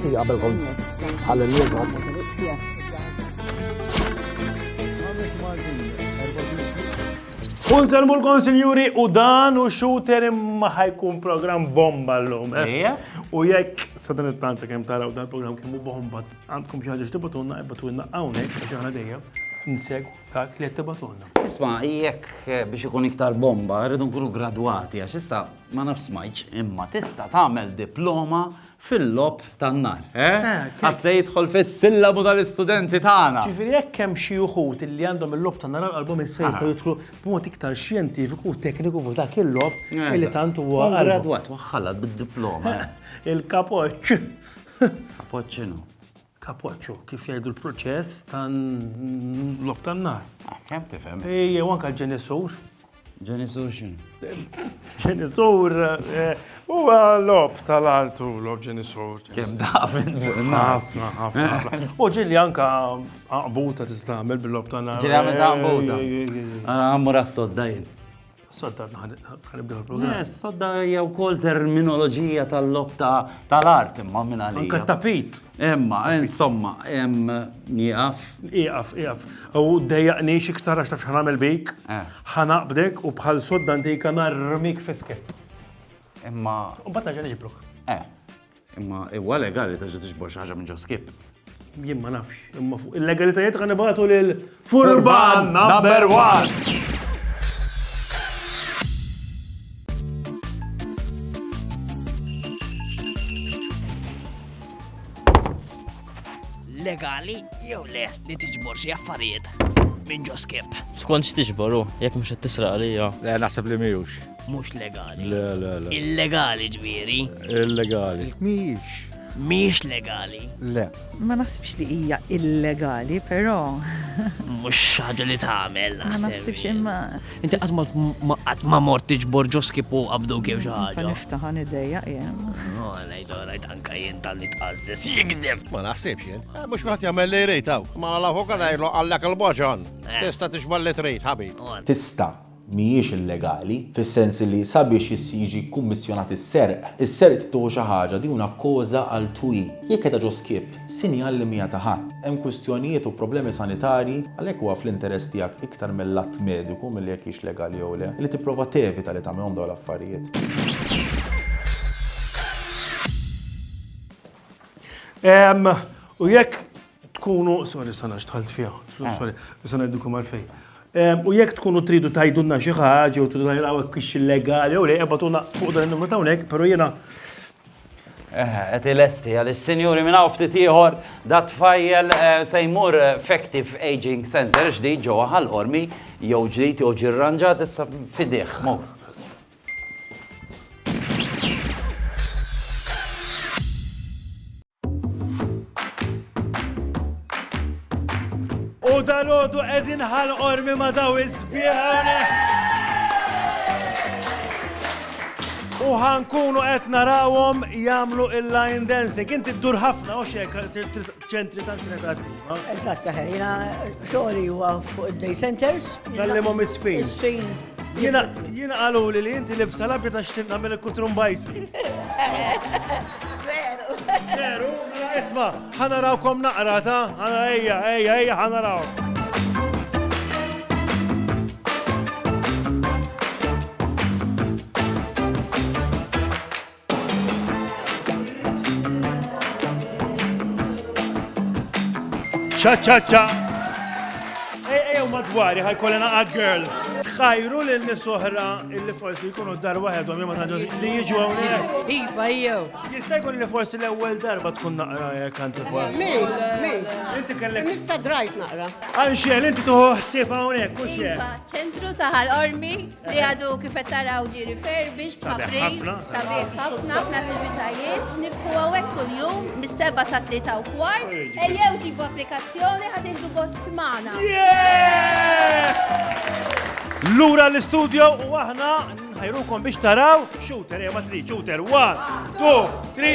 Anki qabel kont ħallelnieka. Unsalmulkom sinjuri u dan u shooter imma ħajkun program bomba l-lum. U jekk sadan it-tanza kemm taraw dan program kemm hu bomba għandkom xi ħaġa x'tibatulna qibbatulna hawnhekk għax aħna dejjem nsegwu dak li qed tibatulna. Isma' jekk biex ikun iktar bomba rridu nkunu gradwati għax issa ma nafx smajtx imma tista' tagħmel diploma fil-lob tan-nar. Ħassa jidħol fis-sillabu tal-istudenti tagħna. Ġifieri jekk hemm xi wħud illi għandhom il-lob tan-nar qalbhom issa jistgħu jidħlu b'mod iktar xjentifiku u tekniku fuq dak il-lob illi tant huwa gradwat waħħalat bid-diploma. Il-kapoċċ. Kapoċċ x'inhu? Kapoċċu, kif jgħidu l-proċess tan-lob tan-nar. Kemm tifhem? Ejja, u anke l-ġenisur. Ġenisur x'inhu? ġenisur huwa lob tal-artu, lob ġenisur. Kemm dafin fuq ħafna, ħafna. U ġilli anke aqbuta tista' tagħmel bil-lob tan-nar. Ġilli għamel ta' aqbuta. Għammur għas-sodda jien. Sodda ħanibdew il-programm. Sodda hija wkoll terminoloġija tal-lob tal-art imma minn għalija. Anke tapit. Imma, insomma, nieqaf. Iqaf. U dejjaqniex iktar għax taf x'ħanamel bik. Ħanaqbdek u bħal sodda ndejka narmik fiskek. Imma. U mbagħad naġa niġiblok. Imma huwa legali taġa tiġbor xi ħaġa minn ġo skip. Jien ma nafx. Imma fuq il-legalitajiet ħan nibagħtu lil Furban number 1. Legali jew le li tiġbor xi affarijiet minn ġo skip. Skont x'tiġboru, jekk mhux qed tisraq għalija. Le naħseb li mhijiex. Mhux legali. Le. Illegali ġifieri. Illegali. Mhix legali. Le. Ma naħsibx li hija illegali, però Mhux ħaġa li tagħmel ma naħsibx imma Inti qatt ma mort tiġbor ġo skip u qabdu kif xi ħaġa. niftaħan idejja jien. Alright, anke jien tal-li tqażżes jikdeb. Ma naħsibx jien. Mhux wieħed jagħmel li jrid hawn. Ma nagħlaq fuq ngħidlu għallek il-boġon. Tista' tixbal li trid, ħabib. Tista' mhijiex illegali, fis-sens li sabiex jiġi kummissjonat is-serq. Is-serq tieħu xi ħaġa di una koża għal twi. Jekk qed ġo skip, sinjal li mija ta' ħadd. Hemm kwistjonijiet u problemi sanitarji għalhekk huwa fl-interess tiegħek iktar mill-att mediku milli jekk hix legali jew le, li tipprova tevita li tagħmilhom dawn l-affarijiet. U jekk tkunu, sorry sana xtħalt fiha, sorry, sana jdukum għalfejn. U jekk tkunu tridu tajdunna xi ħaġa u tridu tajraw kix illegali jew le ebatuna fuq dan in-numru ta' hawnhekk, però jiena Qed ilesti għaliex sinjuri minn hawn ftit ieħor dat tfajjel se jmur Effective Aging Center ġdid ġewwa ħall-qormi jew ġdid jew ġirranġat issa fidejh mor. U dal-għodu qegħdin ħall-qormi ma' daw is-sbieħ hawnhekk. U ħankunu qed narawhom jagħmlu il-line dancing. Inti ddur ħafna u xek ċentri tal-sinet attiva. Eżatt, jiena xogħli huwa fuq id-day centers. Tallimhom is-sfin. Is-sfin. Jiena qalu li inti libsa labja ta' xtieq nagħmel il-kutrumbajsi. Veru, isma' ħanarawkom naqra ta' ejja ħanaraw. Ċa. Ejjew madwari ħajkollna girls. Tħajru lil nies oħra illi forsi jkunu dar waħedhom jew ma li jiġu hawnhekk. Iva jew. Jista' jkun li forsi l-ewwel darba tkun naqra jekk antipa. Min? Inti kellek Nissa drajt naqra. Anxel, inti tuħu ħsieb hawnhekk, u xejn. ċentru ta' ħal-qormi li għadu kif qed taraw ġi refurbished Sabiħ ħafna. sabiħ ħafna attivitajiet niftħu hawnhekk kuljum mis-7 sa 3:15. Ejjew ġibu applikazzjoni ħatildu gost magħna. Lura l-istudio u aħna nħajrukom biex taraw shooter, ma trid shooter. 1, 2, 3,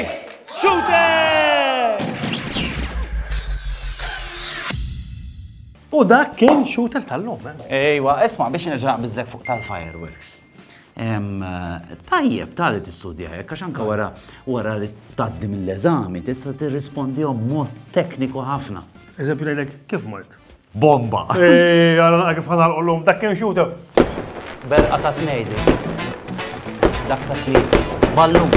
shooter! U dak kien shooter tal-lum. Ejwa, isma' biex nerġa' naqbiżlek fuq tal-fireworks. Tajjeb, tali tistudja hekk, għax anke wara li tgħaddi mill-eżami tista' tirrispondihom b'mod tekniku ħafna. Eżempju lejlek, kif mort? Bomba! Għala kif ħanalqollhom, dak kien xuta. Berqa ta' tnejdi. Dak ta' tliet. Ballum.